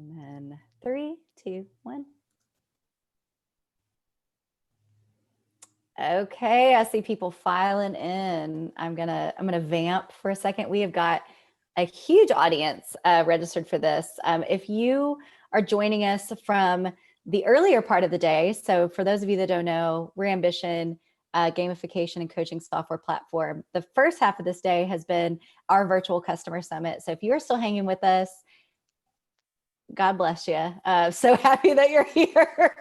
And then 3, 2, 1. Okay, I see people filing in. I'm gonna vamp for a second. We have got a huge audience registered for this. If you are joining us from the earlier part of the day, so for those of you that don't know, we're Ambition, gamification and coaching software platform. The first half of this day has been our virtual customer summit. So if you're still hanging with us, God bless you. So happy that you're here.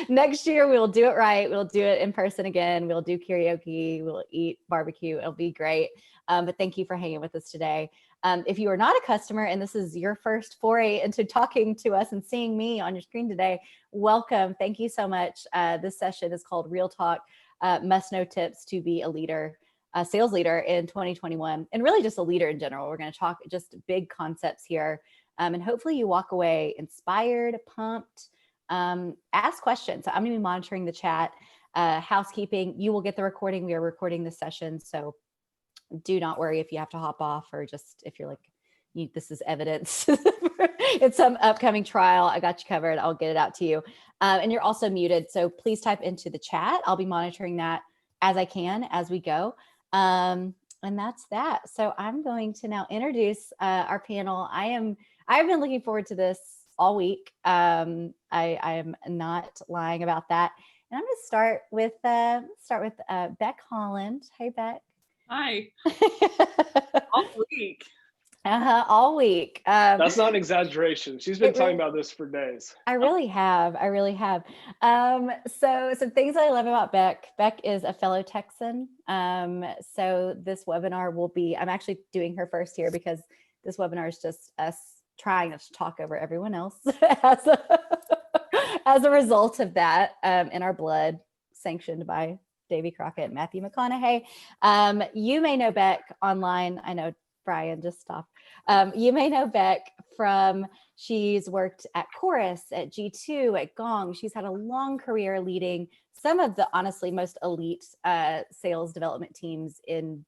Next year, we'll do it right. We'll do it in person again. We'll do karaoke. We'll eat barbecue. It'll be great. But thank you for hanging with us today. If you are not a customer and this is your first foray into talking to us and seeing me on your screen today, welcome. Thank you so much. This session is called Real Talk, Must Know Tips to Be a Leader, a sales leader in 2021, and really just a leader in general. We're going to talk just big concepts here. And hopefully you walk away inspired, pumped, ask questions. So I'm going to be monitoring the chat. Housekeeping, you will get the recording. We are recording this session. So do not worry if you have to hop off or just if you're like, this is evidence. It's some upcoming trial. I got you covered. I'll get it out to you. And you're also muted. So please type into the chat. I'll be monitoring that as I can as we go. And that's that. So I'm going to now introduce our panel. I've been looking forward to this all week. I am not lying about that. And I'm going to start with Becc Holland. Hey, Becc. Hi. All week. All week. That's not an exaggeration. She's been talking about this for days. I really have. So some things I love about Becc. Becc is a fellow Texan. So this webinar will be, I'm actually doing her first here because this webinar is just us trying to talk over everyone else as a result of that in our blood, sanctioned by Davy Crockett and Matthew McConaughey. You may know Becc online. I know Brian just stopped. You may know Becc from, she's worked at Chorus, at G2, at Gong. She's had a long career leading some of the honestly most elite sales development teams in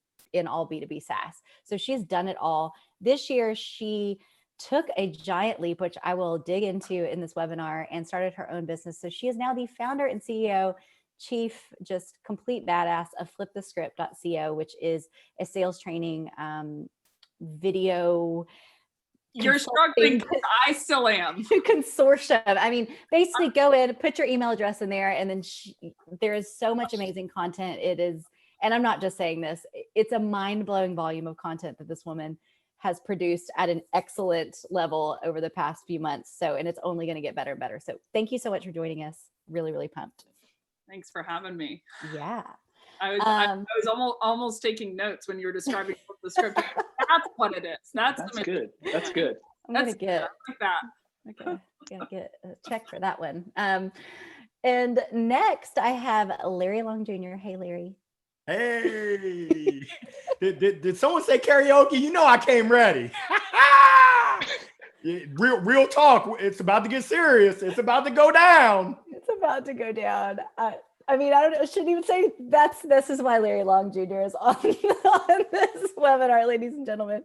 all B2B SaaS. So she's done it all. This year, she took a giant leap, which I will dig into in this webinar, and started her own business. So she is now the founder and CEO, chief, just complete badass of FlipTheScript.co, which is a sales training video. You're struggling because I still am. Consortium. I mean, basically go in, put your email address in there, and then there is so much amazing content. It is, and I'm not just saying this, it's a mind-blowing volume of content that this woman has produced at an excellent level over the past few months. So, and it's only going to get better and better. So thank you so much for joining us. Really, really pumped. Thanks for having me. Yeah. I was almost taking notes when you were describing the script. That's what it is. That's good. That's good. I'm going to get like that. Okay. I'm going to get a check for that one. And next I have Larry Long Jr. Hey, Larry. Hey, did someone say karaoke? You know I came ready. Real talk. It's about to get serious. It's about to go down. It's about to go down. I mean, I don't know. I shouldn't even say this is why Larry Long Jr. is on this webinar, ladies and gentlemen.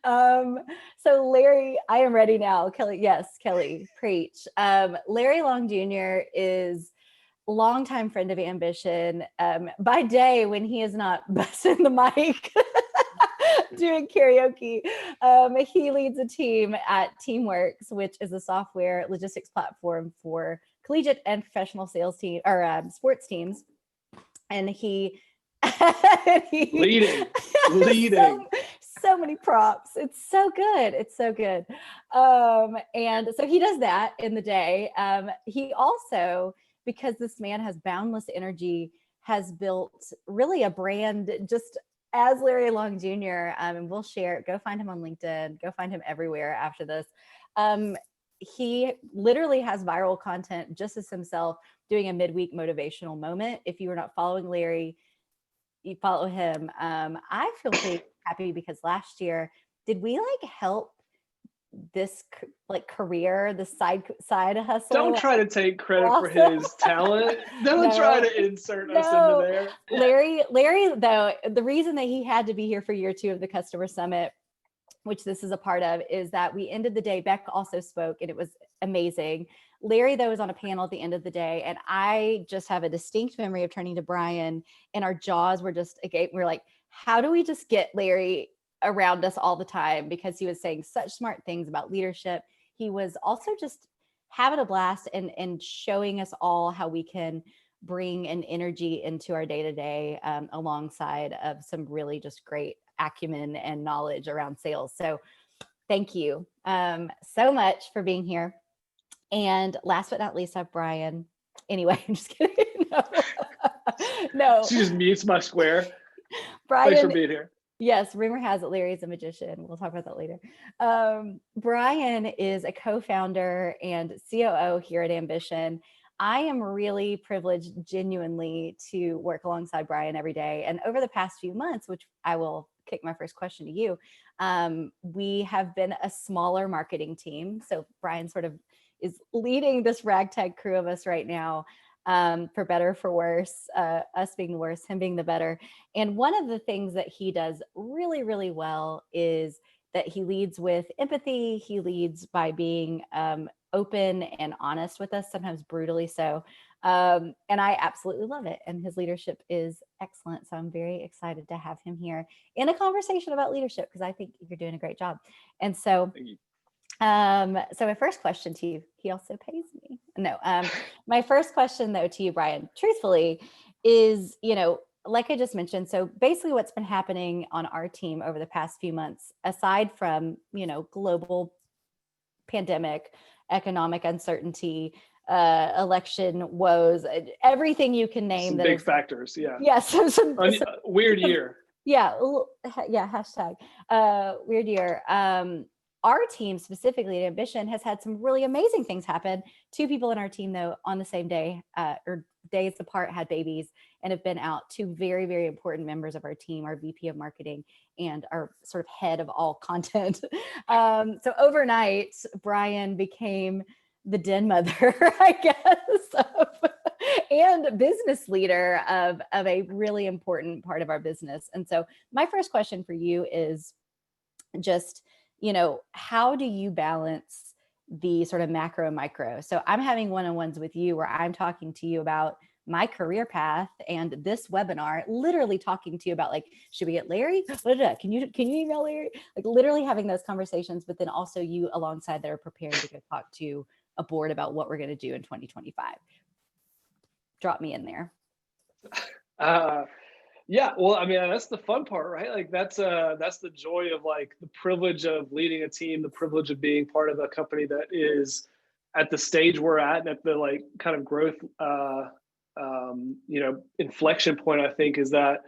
So Larry, I am ready now. Kelly, yes, Kelly, preach. Larry Long Jr. is longtime friend of Ambition. By day, when he is not busting the mic doing karaoke, he leads a team at Teamworks, which is a software logistics platform for collegiate and professional sales team or sports teams. And he leading. So many props. It's so good. And so he does that in the day. He also, because this man has boundless energy, has built really a brand just as Larry Long Jr. And we'll share, go find him on LinkedIn, go find him everywhere after this. He literally has viral content just as himself, doing a midweek motivational moment. If you are not following Larry, you follow him. I feel pretty happy because last year, did we help this career, the side hustle? Don't try to take credit for his talent. Don't try to insert us into there. Larry, though, the reason that he had to be here for year 2 of the customer summit which this is a part of, is that we ended the day, Becc also spoke and it was amazing. Larry, though, was on a panel at the end of the day, and I just have a distinct memory of turning to Brian and our jaws were just agape. We were like, how do we just get Larry around us all the time? Because he was saying such smart things about leadership. He was also just having a blast and showing us all how we can bring an energy into our day-to-day alongside of some really just great acumen and knowledge around sales. So thank you so much for being here. And last but not least, I have Brian. Anyway, I'm just kidding. No. She just mutes my square. Brian, thanks for being here. Yes, rumor has it Larry's a magician. We'll talk about that later. Brian is a co-founder and COO here at Ambition. I am really privileged, genuinely, to work alongside Brian every day. And over the past few months, which I will kick my first question to you, we have been a smaller marketing team. So Brian sort of is leading this ragtag crew of us right now, for better or for worse, us being the worst, him being the better. And one of the things that he does really, really well is that he leads with empathy. He leads by being open and honest with us, sometimes brutally so. And I absolutely love it. And his leadership is excellent. So I'm very excited to have him here in a conversation about leadership, because I think you're doing a great job. And so so my first question to you, he also pays me. No, my first question though to you, Brian, truthfully, is, like I just mentioned, so basically what's been happening on our team over the past few months, aside from, global pandemic, economic uncertainty, election woes, everything you can name. Some that big is, factors. Yeah. Yes. Yeah, some weird year. Yeah. Yeah. Hashtag weird year. Our team specifically at Ambition has had some really amazing things happen. 2 people in our team, though, on the same day or days apart had babies and have been out. 2 very, very important members of our team, our VP of marketing and our sort of head of all content. So overnight, Brian became the den mother, I guess, and business leader of a really important part of our business. And so my first question for you is just, how do you balance the sort of macro and micro? So I'm having one-on-ones with you where I'm talking to you about my career path and this webinar, literally talking to you about like, should we get Larry? Can you email Larry? Like literally having those conversations, but then also you alongside that are preparing to go talk to a board about what we're going to do in 2025. Drop me in there. Yeah, well, I mean, that's the fun part, right? Like that's the joy of like the privilege of leading a team, the privilege of being part of a company that is at the stage we're at and at the like kind of growth, inflection point. I think is that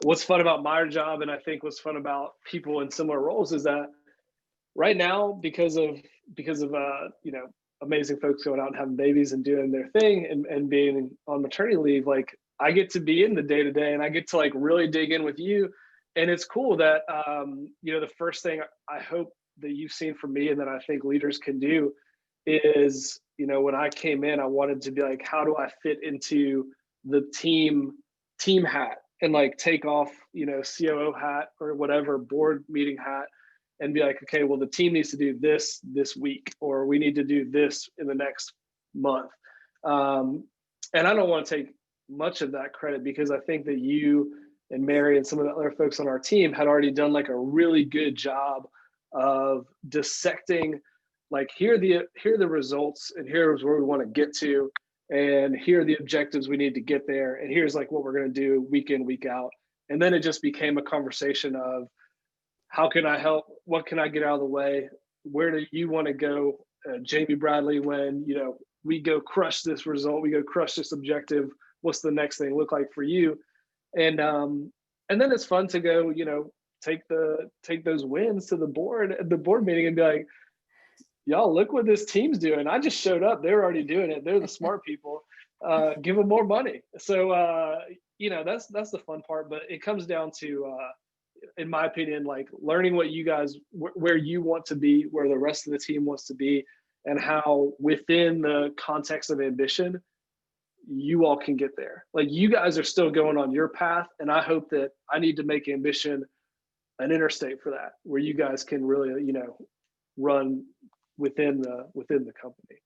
what's fun about my job, and I think what's fun about people in similar roles is that right now, because of amazing folks going out and having babies and doing their thing and being on maternity leave, like I get to be in the day-to-day and I get to like really dig in with you. And it's cool that, the first thing I hope that you've seen from me and that I think leaders can do is, when I came in, I wanted to be like, how do I fit into the team hat and like take off, COO hat or whatever board meeting hat and be like, okay, well, the team needs to do this week, or we need to do this in the next month. And I don't want to take much of that credit because I think that you and Mary and some of the other folks on our team had already done like a really good job of dissecting, like here are the results and here's where we want to get to, and here are the objectives we need to get there, and here's like what we're going to do week in, week out. And then it just became a conversation of how can I help? What can I get out of the way? Where do you want to go, Jamie Bradley, when we go crush this result, we go crush this objective, what's the next thing look like for you? And then it's fun to go, take those wins to the board meeting and be like, y'all, look what this team's doing. I just showed up. They're already doing it. They're the smart people. Give them more money. So, that's the fun part, but it comes down to, in my opinion, like learning what you guys, where you want to be, where the rest of the team wants to be, and how within the context of Ambition, you all can get there. Like you guys are still going on your path. And I hope that I need to make Ambition an interstate for that, where you guys can really, run within the company.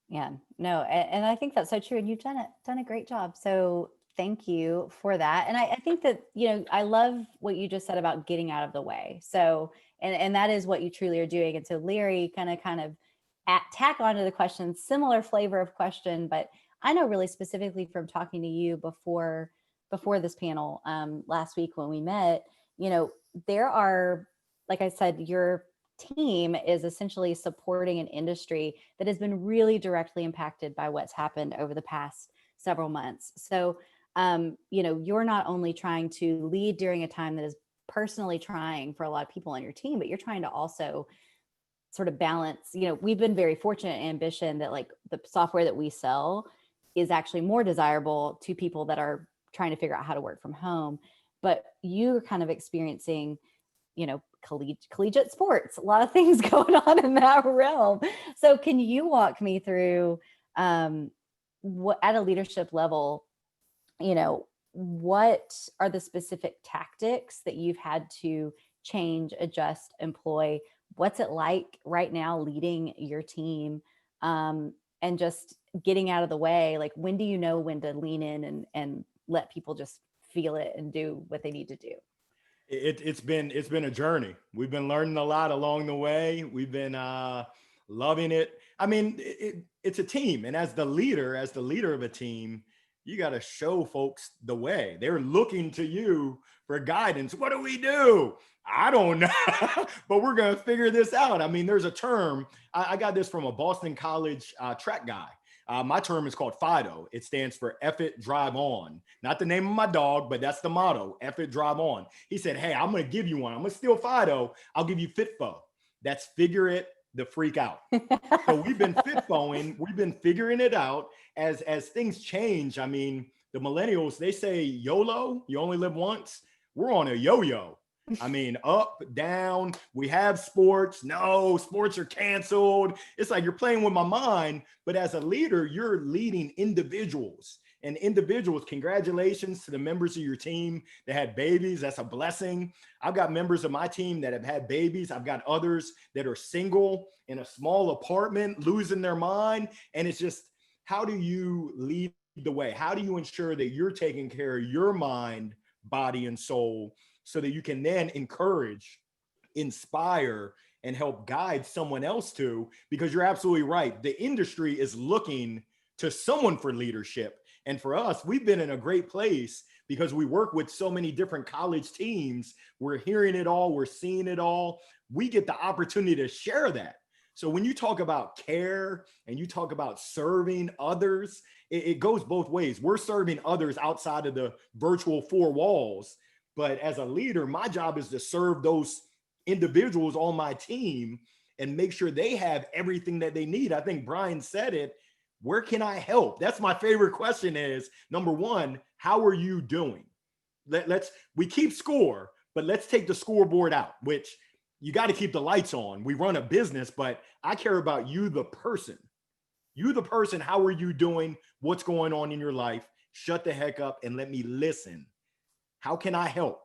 Yeah, no, and I think that's so true. And you've done a great job. So thank you for that. And I think that, I love what you just said about getting out of the way. So, and that is what you truly are doing. And so Larry kind of tack onto the question, similar flavor of question, but I know really specifically from talking to you before this panel last week when we met, there are, like I said, your team is essentially supporting an industry that has been really directly impacted by what's happened over the past several months. So, you're not only trying to lead during a time that is personally trying for a lot of people on your team, but you're trying to also sort of balance, we've been very fortunate in Ambition that like the software that we sell is actually more desirable to people that are trying to figure out how to work from home. But you're kind of experiencing, collegiate sports, a lot of things going on in that realm. So can you walk me through what at a leadership level, what are the specific tactics that you've had to change, adjust, employ? What's it like right now leading your team and just getting out of the way? Like, when do you know when to lean in and let people just feel it and do what they need to do? It's been a journey. We've been learning a lot along the way. We've been loving it. I mean, it's a team, and as the leader of a team, you got to show folks the way. They're looking to you for guidance. What do we do? I don't know, but we're gonna figure this out. I mean, there's a term. I got this from a Boston College track guy. My term is called FIDO. It stands for F it, drive on. Not the name of my dog, but that's the motto, F it, drive on. He said, hey, I'm going to give you one. I'm going to steal FIDO. I'll give you FITFO. That's figure it the freak out. So we've been FITFOing. We've been figuring it out as things change. I mean, the millennials, they say YOLO, you only live once. We're on a yo-yo. I mean, up, down, we have sports. No, sports are canceled. It's like you're playing with my mind, but as a leader, you're leading individuals. And individuals, congratulations to the members of your team that had babies. That's a blessing. I've got members of my team that have had babies. I've got others that are single in a small apartment, losing their mind. And it's just, how do you lead the way? How do you ensure that you're taking care of your mind, body, and soul, so that you can then encourage, inspire, and help guide someone else to? Because you're absolutely right. The industry is looking to someone for leadership. And for us, we've been in a great place because we work with so many different college teams. We're hearing it all. We're seeing it all. We get the opportunity to share that. So when you talk about care and you talk about serving others, it goes both ways. We're serving others outside of the virtual four walls. But as a leader, my job is to serve those individuals on my team and make sure they have everything that they need. I think Brian said it. Where can I help? That's my favorite question is, number one, how are you doing? We keep score, but let's take the scoreboard out, which you got to keep the lights on. We run a business, but I care about you, the person. You, the person, how are you doing? What's going on in your life? Shut the heck up and let me listen. How can I help?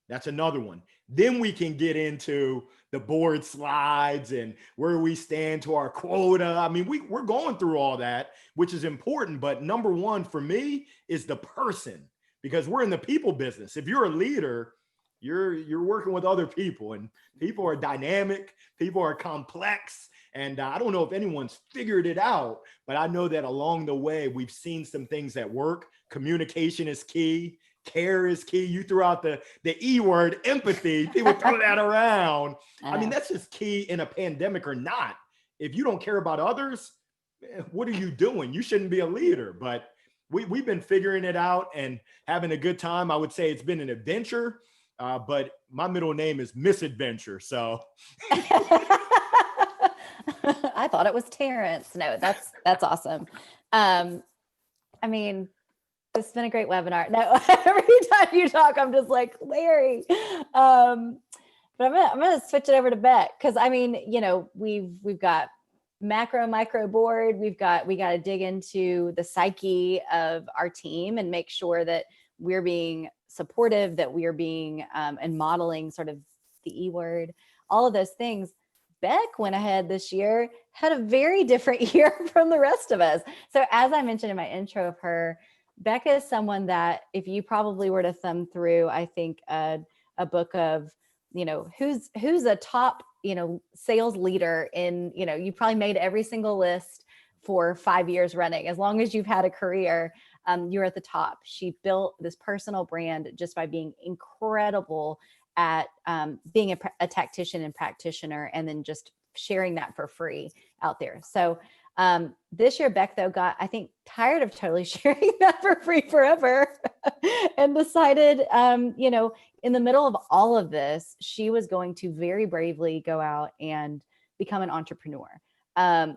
That's another one. Then we can get into the board slides and where we stand to our quota. I mean, we're going through all that, which is important. But number one for me is the person, because we're in the people business. If you're a leader, you're working with other people, and people are dynamic. People are complex. And I don't know if anyone's figured it out, but I know that along the way, we've seen some things that work. Communication is key. Care is key. You threw out the E word, empathy. People throw that around. I mean, that's just key in a pandemic or not. If you don't care about others, what are you doing? You shouldn't be a leader. But we've been figuring it out and having a good time. I would say it's been an adventure, but my middle name is Misadventure. So I thought it was Terrence. No, that's awesome. I mean, this has been a great webinar. No, every time you talk, I'm just like, Larry. But I'm gonna switch it over to Becc, because I mean, we've got macro, micro board. We got to dig into the psyche of our team and make sure that we're being supportive, that we are being and modeling sort of the E word, all of those things. Becc went ahead this year, had a very different year from the rest of us. So as I mentioned in my intro of her, Becc is someone that if you probably were to thumb through, I think a book of, who's a top, sales leader in, you probably made every single list for 5 years running. As long as you've had a career, you're at the top. She built this personal brand just by being incredible at being a tactician and practitioner, and then just sharing that for free out there. So this year, Becc, though, got, I think, tired of totally sharing that for free forever and decided, in the middle of all of this, she was going to very bravely go out and become an entrepreneur,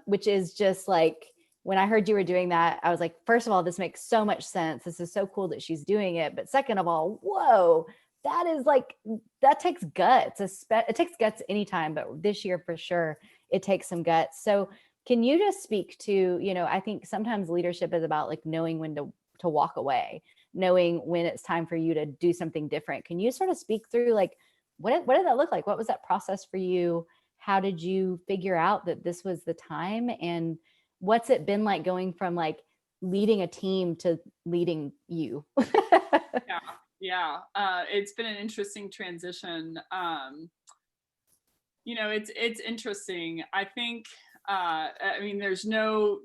which is just like, when I heard you were doing that, I was like, first of all, this makes so much sense. This is so cool that she's doing it. But second of all, whoa, that takes guts. It takes guts anytime, but this year for sure, it takes some guts. So can you just speak to, I think sometimes leadership is about like knowing when to walk away, knowing when it's time for you to do something different. Can you sort of speak through like, what did that look like? What was that process for you? How did you figure out that this was the time? And what's it been like going from like leading a team to leading you? Yeah. It's been an interesting transition. It's interesting. I think, there's no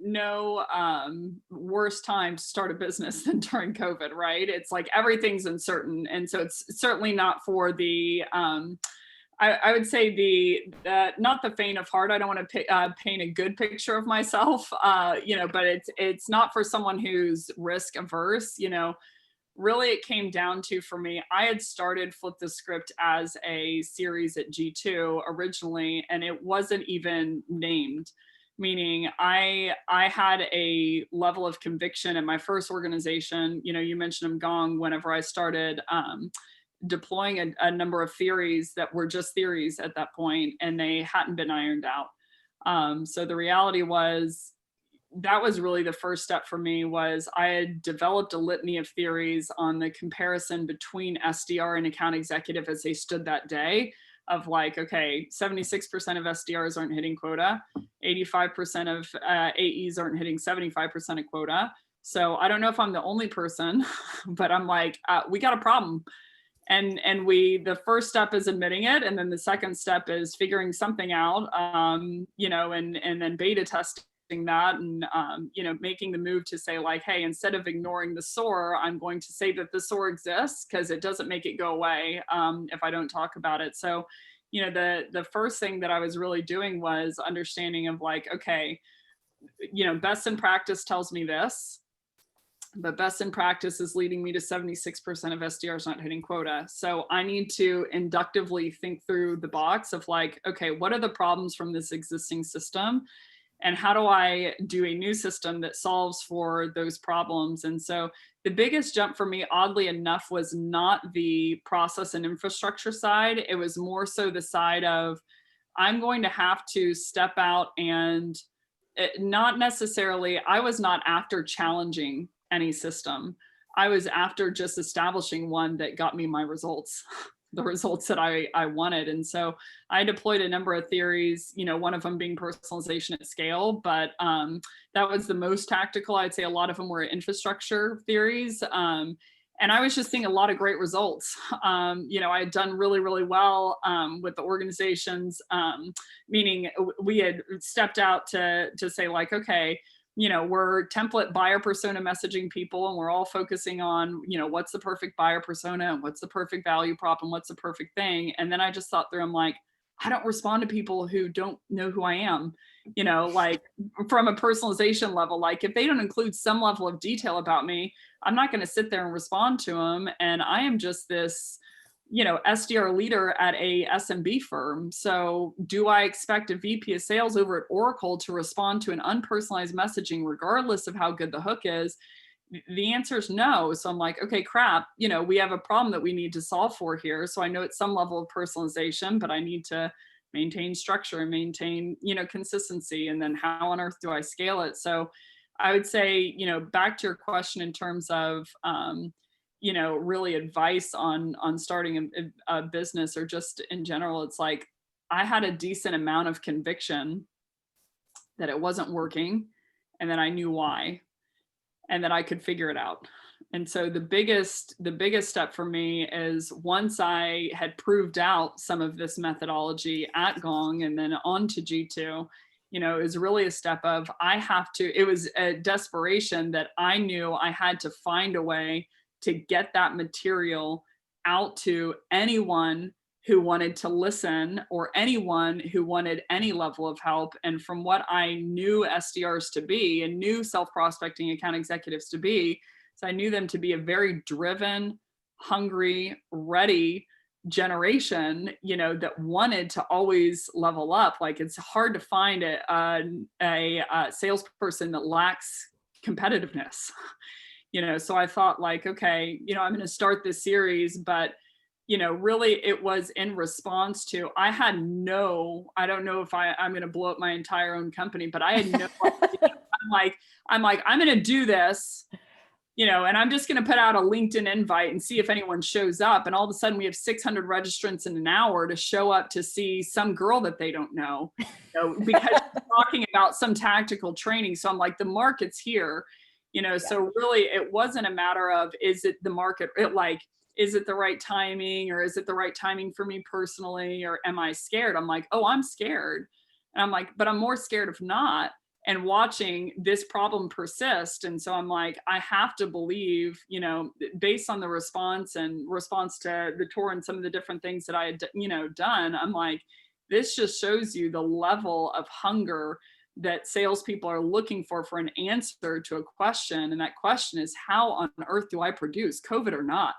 worse time to start a business than during COVID, right? It's like everything's uncertain. And so it's certainly not for the, I would say not the faint of heart. I don't want to paint a good picture of myself, but it's not for someone who's risk averse. Really it came down to, for me, I had started FlipTheScript as a series at G2 originally, and it wasn't even named, meaning I had a level of conviction in my first organization. You mentioned Gong. Whenever I started deploying a number of theories that were just theories at that point, and they hadn't been ironed out. So the reality was, that was really the first step for me. Was I had developed a litany of theories on the comparison between SDR and account executive as they stood that day, of like, okay, 76% of SDRs aren't hitting quota, 85% of AEs aren't hitting 75% of quota. So I don't know if I'm the only person, but I'm like, we got a problem. And the first step is admitting it. And then the second step is figuring something out, and then beta testing that, and making the move to say like, hey, instead of ignoring the sore, I'm going to say that the sore exists, because it doesn't make it go away if I don't talk about it. So the first thing that I was really doing was understanding of like, okay, best in practice tells me this, but best in practice is leading me to 76% of SDRs not hitting quota. So I need to inductively think through the box of like, okay, what are the problems from this existing system? And how do I do a new system that solves for those problems? And so the biggest jump for me, oddly enough, was not the process and infrastructure side. It was more so the side of, I'm going to have to step out and not necessarily, I was not after challenging any system. I was after just establishing one that got me my results, the results that I wanted. And so I deployed a number of theories, one of them being personalization at scale, but that was the most tactical. I'd say a lot of them were infrastructure theories. And I was just seeing a lot of great results. I had done really, really well with the organizations, meaning we had stepped out to say like, okay, we're template buyer persona messaging people, and we're all focusing on, what's the perfect buyer persona and what's the perfect value prop and what's the perfect thing. And then I just thought through, I'm like, I don't respond to people who don't know who I am, like from a personalization level. Like if they don't include some level of detail about me, I'm not going to sit there and respond to them. And I am just this, SDR leader at a SMB firm. So do I expect a VP of sales over at Oracle to respond to an unpersonalized messaging regardless of how good the hook is? The answer is no. So I'm like, okay, crap, we have a problem that we need to solve for here. So I know it's some level of personalization, but I need to maintain structure and maintain, consistency. And then how on earth do I scale it? So I would say, back to your question in terms of, really advice on starting a business or just in general, it's like I had a decent amount of conviction that it wasn't working, and that I knew why, and that I could figure it out. And so the biggest step for me is, once I had proved out some of this methodology at Gong and then on to G2, it was really a step of, it was a desperation that I knew I had to find a way to get that material out to anyone who wanted to listen, or anyone who wanted any level of help. And from what I knew SDRs to be, and knew self-prospecting account executives to be, so I knew them to be a very driven, hungry, ready generation, that wanted to always level up. Like, it's hard to find a salesperson that lacks competitiveness. So I thought, like, okay, I'm going to start this series, but really it was in response to, I don't know if I'm going to blow up my entire own company, but I had no idea. I'm going to do this, and I'm just going to put out a LinkedIn invite and see if anyone shows up. And all of a sudden we have 600 registrants in an hour to show up to see some girl that they don't know, because we're talking about some tactical training. So I'm like, the market's here, so really it wasn't a matter of, is it the market? Is it the right timing, or is it the right timing for me personally? Or am I scared? I'm like, oh, I'm scared. And I'm like, but I'm more scared of not, and watching this problem persist. And so I'm like, I have to believe, based on the response to the tour and some of the different things that I had, done, I'm like, this just shows you the level of hunger that salespeople are looking for an answer to a question. And that question is, how on earth do I produce, COVID or not?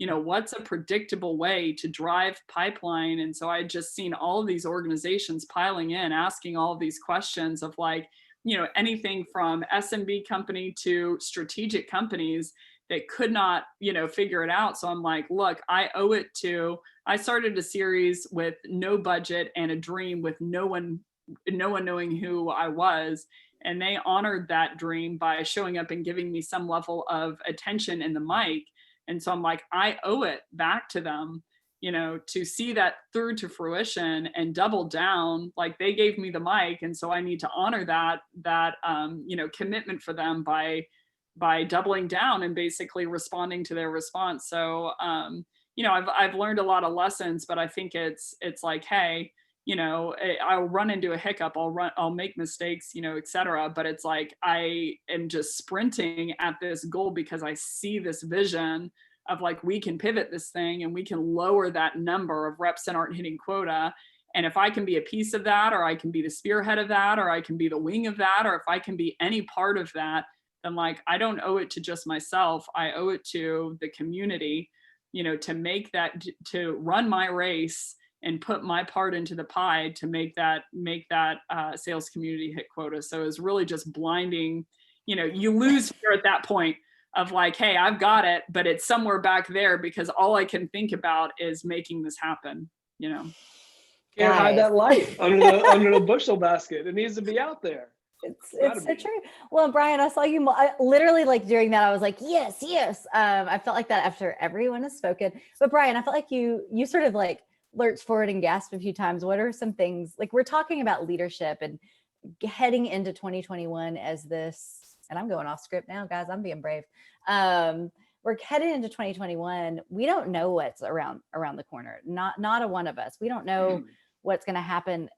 What's a predictable way to drive pipeline? And so I had just seen all of these organizations piling in, asking all of these questions of, like, anything from SMB company to strategic companies that could not, figure it out. So I'm like, look, I started a series with no budget and a dream, with no one knowing who I was. And they honored that dream by showing up and giving me some level of attention in the mic. And so I'm like, I owe it back to them, to see that through to fruition and double down. Like, they gave me the mic, and so I need to honor that commitment for them by doubling down and basically responding to their response. So I've learned a lot of lessons, but I think it's like, hey, I'll run into a hiccup, I'll make mistakes, et cetera. But it's like, I am just sprinting at this goal because I see this vision of, like, we can pivot this thing and we can lower that number of reps that aren't hitting quota. And if I can be a piece of that, or I can be the spearhead of that, or I can be the wing of that, or if I can be any part of that, then, like, I don't owe it to just myself. I owe it to the community, to make that, to run my race and put my part into the pie to make that sales community hit quota. So it's really just blinding, you lose fear at that point of, like, hey, I've got it, but it's somewhere back there, because all I can think about is making this happen, Can't hide that light under the bushel basket. It needs to be out there. It's so true. Well, Brian, I saw you literally, like, during that, I was like, yes. I felt like that after everyone has spoken. But Brian, I felt like you sort of, like, lurched forward and gasped a few times. What are some things, like, we're talking about leadership and heading into 2021 as this, and I'm going off script now, guys, I'm being brave. We're headed into 2021. We don't know what's around the corner. Not a one of us. We don't know what's going to happen.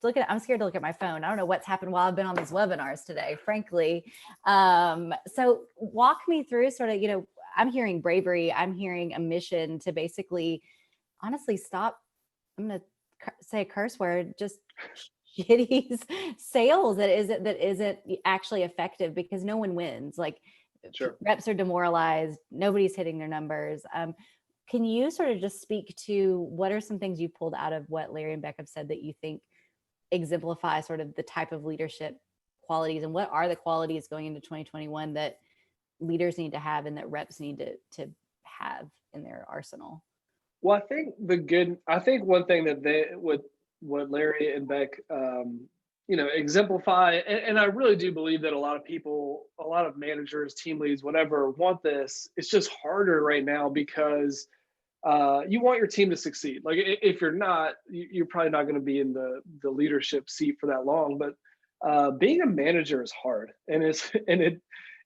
I'm scared to look at my phone. I don't know what's happened while I've been on these webinars today, frankly. So walk me through sort of, I'm hearing bravery. I'm hearing a mission to basically, honestly, stop. I'm going to say a curse word, just shitty sales that isn't actually effective, because no one wins. Like, sure. Reps are demoralized. Nobody's hitting their numbers. Can you sort of just speak to what are some things you pulled out of what Larry and Becc have said that you think exemplify sort of the type of leadership qualities, and what are the qualities going into 2021 that leaders need to have and that reps need to have in their arsenal? Well, I think one thing that what Larry and Becc exemplify. And I really do believe that a lot of people, a lot of managers, team leads, whatever, want this. It's just harder right now because you want your team to succeed. Like if you're not, you're probably not going to be in the leadership seat for that long. But being a manager is hard, and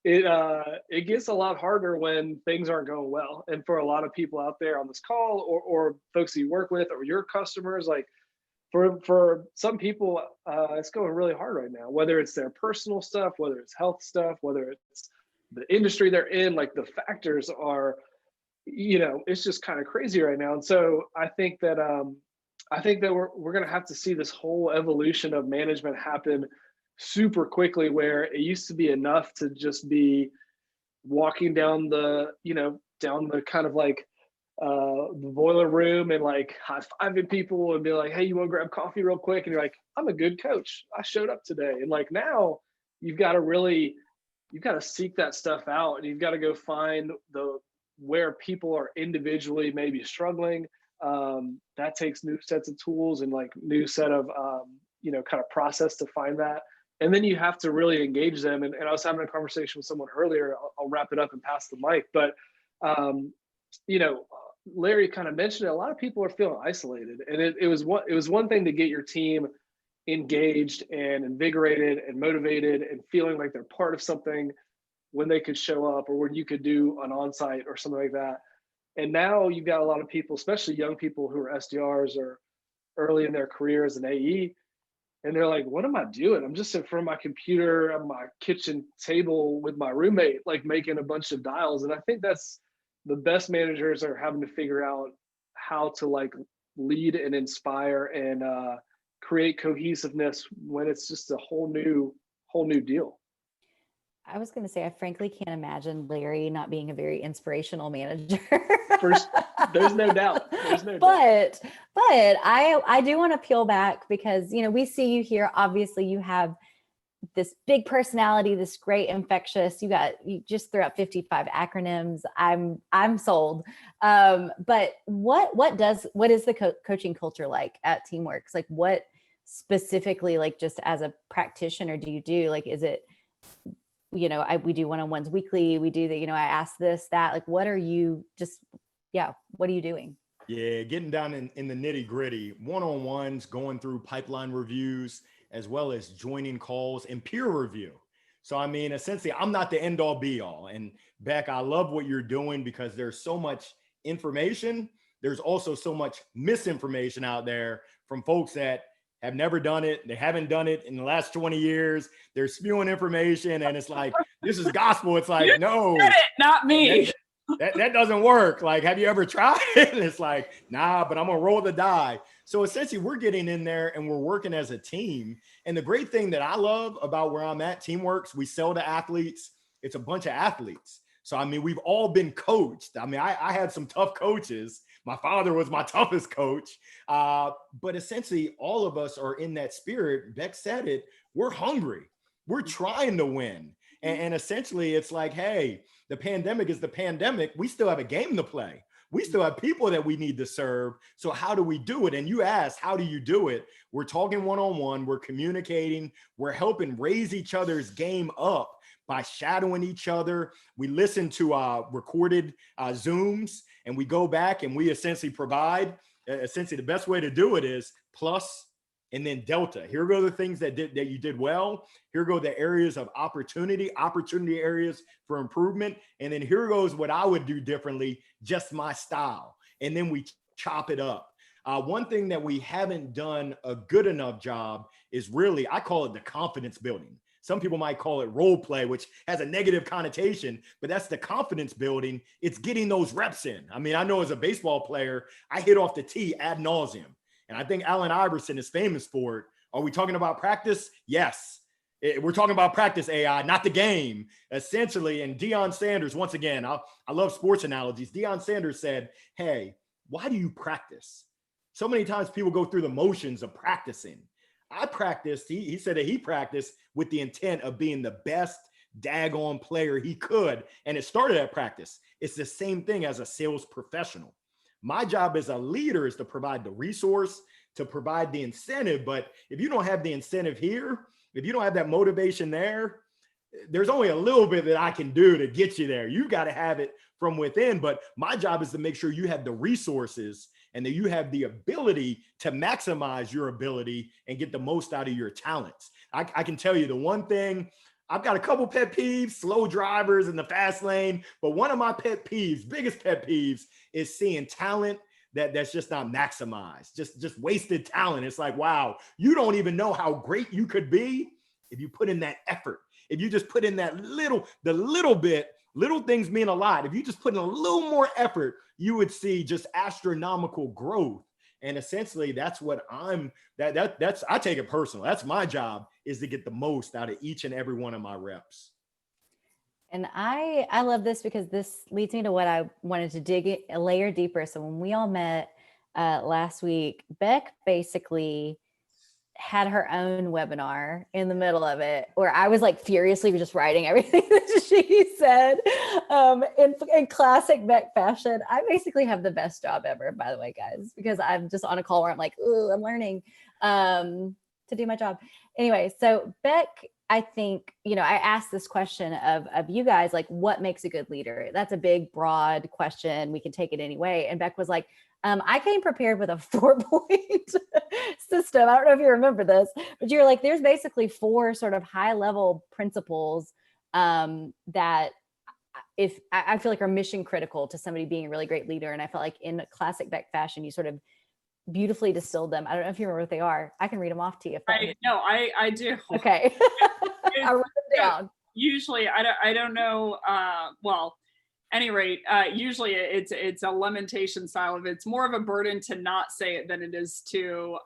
it gets a lot harder when things aren't going well. And for a lot of people out there on this call, or folks you work with, or your customers, like for some people, it's going really hard right now. Whether it's their personal stuff, whether it's health stuff, whether it's the industry they're in, like the factors are, it's just kind of crazy right now. And so I think that we're going to have to see this whole evolution of management happen super quickly, where it used to be enough to just be walking down the kind of like the boiler room and like high-fiving people and be like, hey, you want to grab coffee real quick? And you're like, I'm a good coach, I showed up today. And like now you've got to seek that stuff out, and you've got to go find where people are individually maybe struggling. That takes new sets of tools and like new set of kind of process to find that. And then you have to really engage them. And I was having a conversation with someone earlier. I'll wrap it up and pass the mic. But Larry kind of mentioned it. A lot of people are feeling isolated, and it was one thing to get your team engaged and invigorated and motivated and feeling like they're part of something when they could show up, or when you could do an onsite or something like that. And now you've got a lot of people, especially young people who are SDRs or early in their career as an AE, and they're like, what am I doing? I'm just in front of my computer on my kitchen table with my roommate, like making a bunch of dials. And I think that's the best managers are having to figure out how to like lead and inspire and create cohesiveness when it's just a whole new deal. I was going to say, I frankly can't imagine Larry not being a very inspirational manager. There's no doubt. But I do want to peel back because, we see you here. Obviously, you have this big personality, this great infectious. You just threw out 55 acronyms. I'm sold. But what is the coaching culture like at Teamworks? Like, what specifically, like just as a practitioner, do you do? Like, is it, we do one-on-ones weekly. We do I ask this, that, like, what are you what are you doing? Yeah, getting down in the nitty gritty, one-on-ones, going through pipeline reviews, as well as joining calls and peer review. So, I mean, essentially, I'm not the end all be all. And Becc, I love what you're doing because there's so much information. There's also so much misinformation out there from folks that have never done it. They haven't done it in the last 20 years. They're spewing information and it's like, this is gospel. It's like, no, not me. That doesn't work. Like, have you ever tried it? And it's like, nah, but I'm gonna roll the die. So essentially we're getting in there and we're working as a team. And the great thing that I love about where I'm at, Teamworks, we sell to athletes. It's a bunch of athletes. So, I mean, we've all been coached. I mean, I had some tough coaches. My father was my toughest coach. But essentially all of us are in that spirit. Becc said it, we're hungry. We're trying to win. And essentially it's like, hey, the pandemic is the pandemic. We still have a game to play. We still have people that we need to serve. So how do we do it? And you asked, how do you do it? We're talking one-on-one, we're communicating, we're helping raise each other's game up by shadowing each other. We listen to recorded Zooms, and we go back and we essentially provide, essentially the best way to do it is plus and then delta. Here go the things that you did well. Here go the areas of opportunity areas for improvement. And then here goes what I would do differently, just my style. And then we chop it up. One thing that we haven't done a good enough job is really, I call it the confidence building. Some people might call it role play, which has a negative connotation, but that's the confidence building. It's getting those reps in. I mean, I know as a baseball player, I hit off the tee ad nauseum. And I think Allen Iverson is famous for it. Are we talking about practice? Yes. We're talking about practice, AI, not the game, essentially. And Deion Sanders, once again, I love sports analogies. Deion Sanders said, hey, why do you practice? So many times people go through the motions of practicing. I practiced, he said that he practiced with the intent of being the best daggone player he could. And it started at practice. It's the same thing as a sales professional. My job as a leader is to provide the resource, to provide the incentive. But if you don't have the incentive here, if you don't have that motivation there, there's only a little bit that I can do to get you there. You got to have it from within. But my job is to make sure you have the resources and that you have the ability to maximize your ability and get the most out of your talents. I can tell you the one thing, I've got a couple pet peeves, slow drivers in the fast lane, but one of my pet peeves, biggest pet peeves, is seeing talent that's just not maximized, just wasted talent. It's like, wow, you don't even know how great you could be if you put in that effort. If you just put in that little bit, little things mean a lot. If you just put in a little more effort, you would see just astronomical growth. And essentially that's what that's I take it personal. That's my job, is to get the most out of each and every one of my reps. And I love this because this leads me to what I wanted to dig a layer deeper. So when we all met last week, Becc basically had her own webinar in the middle of it where I was like furiously just writing everything that she said in classic Becc fashion. I basically have the best job ever, by the way, guys, because I'm just on a call where I'm like, ooh, I'm learning to do my job. Anyway, so Becc, I think, I asked this question of you guys, like, what makes a good leader? That's a big, broad question. We can take it any way. And Becc was like, I came prepared with a 4-point system. I don't know if you remember this, but you're like, there's basically 4 sort of high level principles that if I feel like are mission critical to somebody being a really great leader. And I felt like in classic Becc fashion, you sort of beautifully distilled them. I don't know if you remember what they are. I can read them off to you. I do. Okay. I wrote them down. Usually I don't know. Well, any rate, usually it's a lamentation style of it's more of a burden to not say it than it is to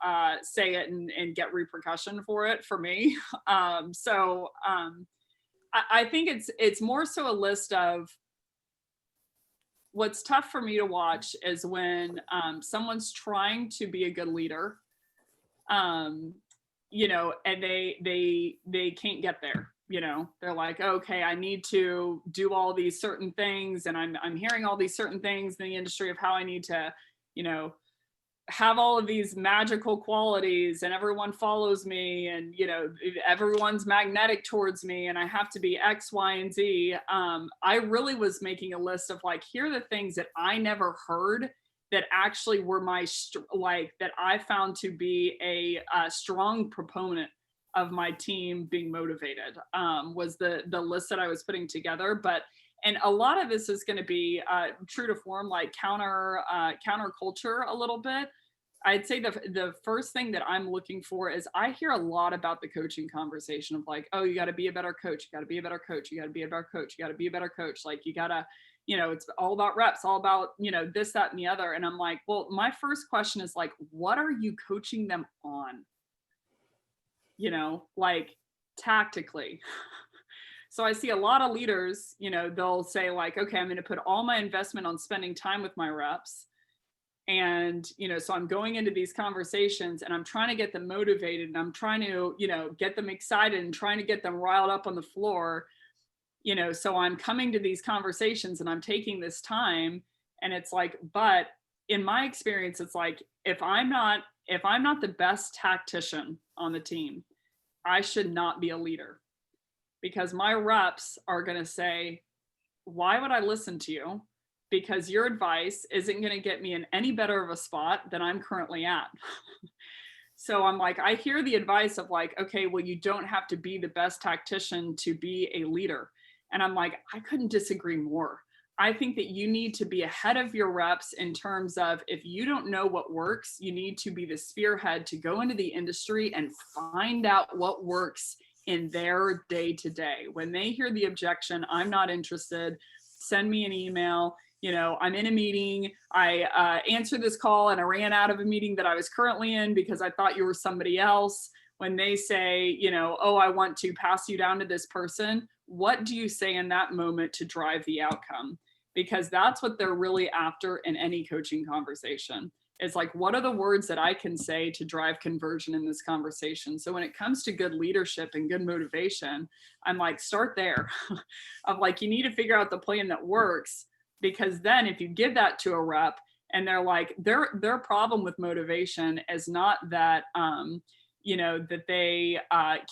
say it and get repercussion for it for me. I think it's more so a list of what's tough for me to watch is when someone's trying to be a good leader, and they can't get there. They're like, okay, I need to do all these certain things, and I'm hearing all these certain things in the industry of how I need to, have all of these magical qualities, and everyone follows me, and everyone's magnetic towards me, and I have to be X, Y, and Z. I really was making a list of like, here are the things that I never heard that actually were that I found to be a strong proponent of my team being motivated, was the list that I was putting together. And a lot of this is going to be true to form, like counter culture a little bit. I'd say the first thing that I'm looking for is I hear a lot about the coaching conversation of like, oh, you got to be a better coach. You got to be a better coach. You got to be a better coach. You got to be a better coach. Like you got to, it's all about reps, all about, this, that, and the other. And I'm like, well, my first question is like, what are you coaching them on? Like tactically. So I see a lot of leaders, they'll say like, okay, I'm going to put all my investment on spending time with my reps. And, so I'm going into these conversations and I'm trying to get them motivated, and I'm trying to, get them excited and trying to get them riled up on the floor, so I'm coming to these conversations and I'm taking this time, and it's like, but in my experience, it's like, if I'm not the best tactician on the team, I should not be a leader, because my reps are going to say, why would I listen to you? Because your advice isn't going to get me in any better of a spot than I'm currently at. So I'm like, I hear the advice of like, okay, well, you don't have to be the best tactician to be a leader. And I'm like, I couldn't disagree more. I think that you need to be ahead of your reps in terms of, if you don't know what works, you need to be the spearhead to go into the industry and find out what works in their day to day. When they hear the objection, I'm not interested, send me an email. I'm in a meeting, I answered this call and I ran out of a meeting that I was currently in because I thought you were somebody else. When they say, oh, I want to pass you down to this person, what do you say in that moment to drive the outcome? Because that's what they're really after in any coaching conversation. It's like, what are the words that I can say to drive conversion in this conversation? So when it comes to good leadership and good motivation, I'm like, start there. Of like, you need to figure out the plan that works, because then if you give that to a rep, And they're like, their problem with motivation is not that, that they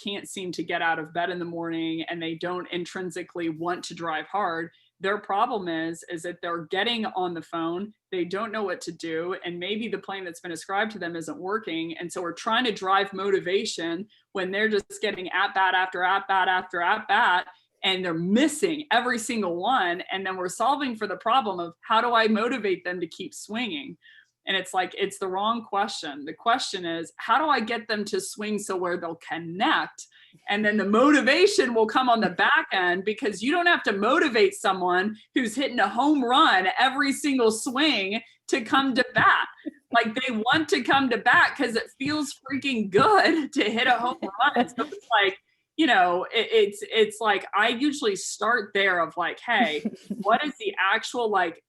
can't seem to get out of bed in the morning and they don't intrinsically want to drive hard. Their problem is that they're getting on the phone, they don't know what to do, and maybe the plan that's been ascribed to them isn't working. And so we're trying to drive motivation when they're just getting at bat after at bat after at bat, and they're missing every single one. And then we're solving for the problem of how do I motivate them to keep swinging? And it's like, it's the wrong question. The question is, how do I get them to swing so where they'll connect? And then the motivation will come on the back end, because you don't have to motivate someone who's hitting a home run every single swing to come to bat. Like, they want to come to bat because it feels freaking good to hit a home run. So it's like, it's like, I usually start there of like, hey, what is the actual like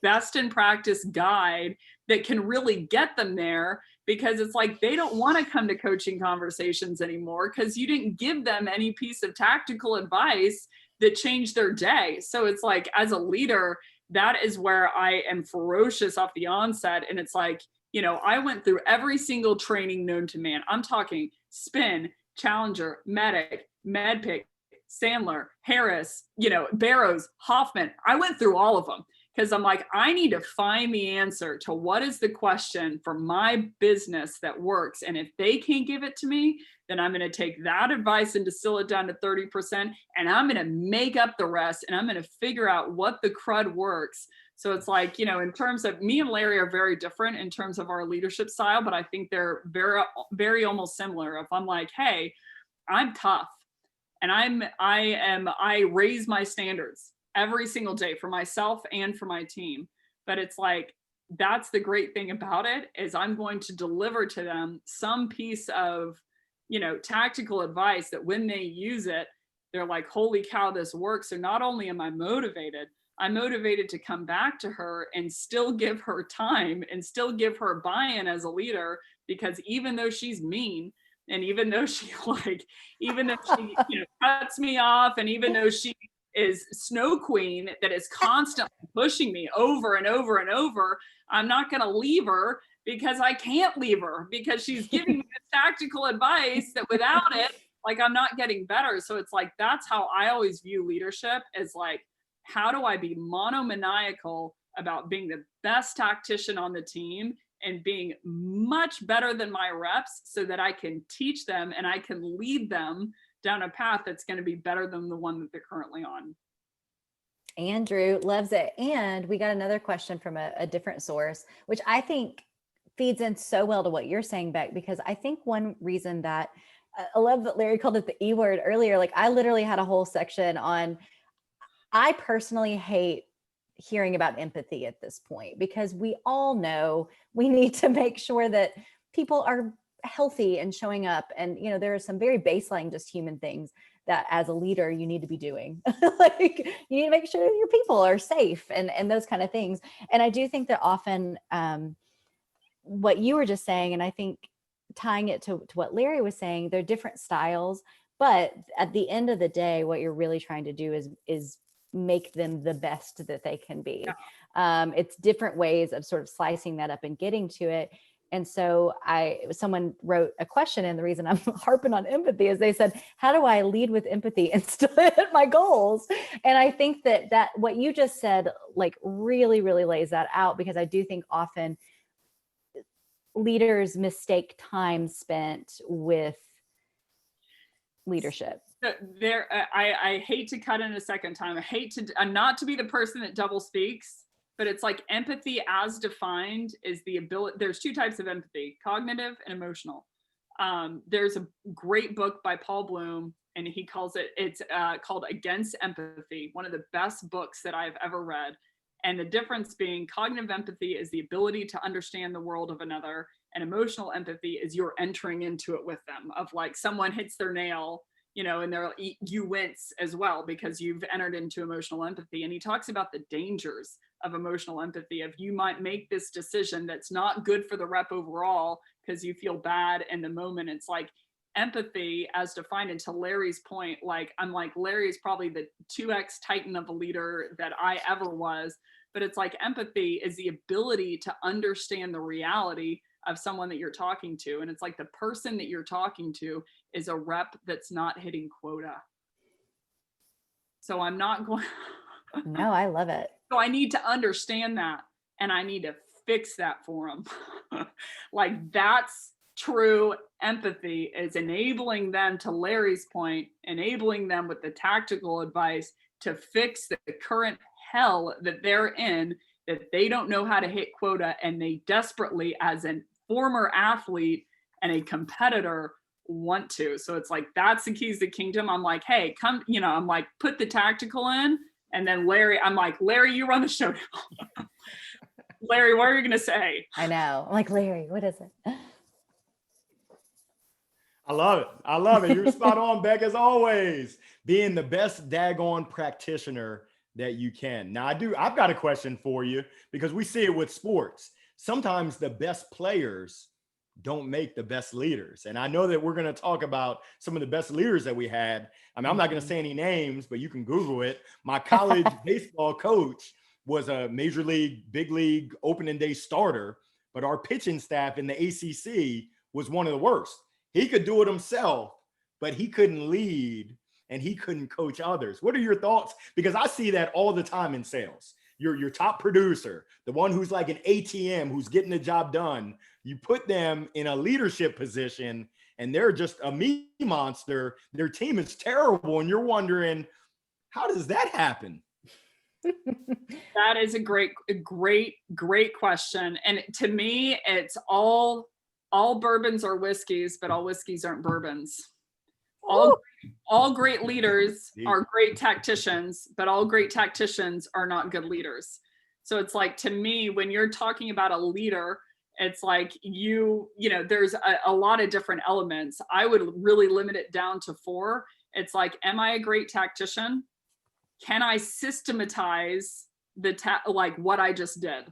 best in practice guide that can really get them there? Because it's like, they don't want to come to coaching conversations anymore because you didn't give them any piece of tactical advice that changed their day. So it's like, as a leader, that is where I am ferocious off the onset. And it's like, I went through every single training known to man. I'm talking spin, Challenger, Medic, MedPick, Sandler, Harris, Barrows, Hoffman. I went through all of them because I'm like, I need to find the answer to what is the question for my business that works. And if they can't give it to me, then I'm going to take that advice and distill it down to 30%. And I'm going to make up the rest. And I'm going to figure out what the crud works. So it's like, in terms of, me and Larry are very different in terms of our leadership style, but I think they're very, very almost similar. If I'm like, hey, I'm tough and I raise my standards every single day for myself and for my team. But it's like, that's the great thing about it, is I'm going to deliver to them some piece of, tactical advice that when they use it, they're like, holy cow, this works. So not only am I motivated, I'm motivated to come back to her and still give her time and still give her buy-in as a leader, because even though she's mean, and even though she cuts me off, and even though she is Snow Queen that is constantly pushing me over and over and over, I'm not going to leave her, because I can't leave her, because she's giving me this tactical advice that without it, like, I'm not getting better. So it's like, that's how I always view leadership, is like, how do I be monomaniacal about being the best tactician on the team and being much better than my reps, so that I can teach them and I can lead them down a path that's going to be better than the one that they're currently on. Andrew loves it. And we got another question from a different source, which I think feeds in so well to what you're saying, Becc, because I think one reason that I love that Larry called it the E word earlier. Like, I literally had a whole section on, I personally hate hearing about empathy at this point, because we all know we need to make sure that people are healthy and showing up. And, there are some very baseline, just human things that as a leader, you need to be doing. Like, you need to make sure your people are safe and those kind of things. And I do think that often what you were just saying, and I think tying it to what Larry was saying, they're different styles, but at the end of the day, what you're really trying to do is make them the best that they can be. Yeah. It's different ways of sort of slicing that up and getting to it. And so someone wrote a question, and the reason I'm harping on empathy is they said, how do I lead with empathy and still hit my goals? And I think that what you just said, like, really, really lays that out, because I do think often leaders mistake time spent with leadership. There, I hate to cut in a second time. I hate to not to be the person that double speaks, but it's like, empathy as defined is the ability. There's two types of empathy: cognitive and emotional. There's a great book by Paul Bloom, and he calls it's called Against Empathy, one of the best books that I've ever read. And the difference being, cognitive empathy is the ability to understand the world of another, and emotional empathy is you're entering into it with them. Of like, someone hits their nail, and you wince as well because you've entered into emotional empathy. And he talks about the dangers of emotional empathy. If you might make this decision that's not good for the rep overall because you feel bad in the moment. It's like, empathy as defined, and to Larry's point, like, I'm like, Larry is probably the 2x titan of a leader that I ever was. but it's like empathy is the ability to understand the reality of someone that you're talking to. And it's like the person that you're talking to is a rep that's not hitting quota. So I'm not going. No, I love it. So I need to understand that, and I need to fix that for them. Like, that's true empathy, is enabling them, to Larry's point, enabling them with the tactical advice to fix the current hell that they're in, that they don't know how to hit quota, and they desperately, as a former athlete and a competitor, want to. So it's like, that's the keys to kingdom. I'm like, hey, come, I'm like, put the tactical in. And then Larry, I'm like, Larry, you run the show now. Larry, what are you going to say? I know. I'm like, Larry, what is it? I love it. I love it. You're spot on, Becc, as always. Being the best daggone practitioner that you can. Now, I've got a question for you, because we see it with sports. Sometimes the best players don't make the best leaders. And I know that we're going to talk about some of the best leaders that we had. I mean, I'm not going to say any names, but you can Google it. My college baseball coach was a major league, big league opening day starter, but our pitching staff in the ACC was one of the worst. He could do it himself, but he couldn't lead and he couldn't coach others. What are your thoughts? Because I see that all the time in sales. Your top producer, the one who's like an ATM, who's getting the job done, you put them in a leadership position and they're just a me monster. Their team is terrible. And you're wondering, how does that happen? That is a great question. And to me, it's all bourbons are whiskeys, but all whiskeys aren't bourbons. All great leaders are great tacticians, but all great tacticians are not good leaders. So it's like, to me, when you're talking about a leader, it's like, there's a lot of different elements. I would really limit it down to 4. It's like, am I a great tactician? Can I systematize like what I just did?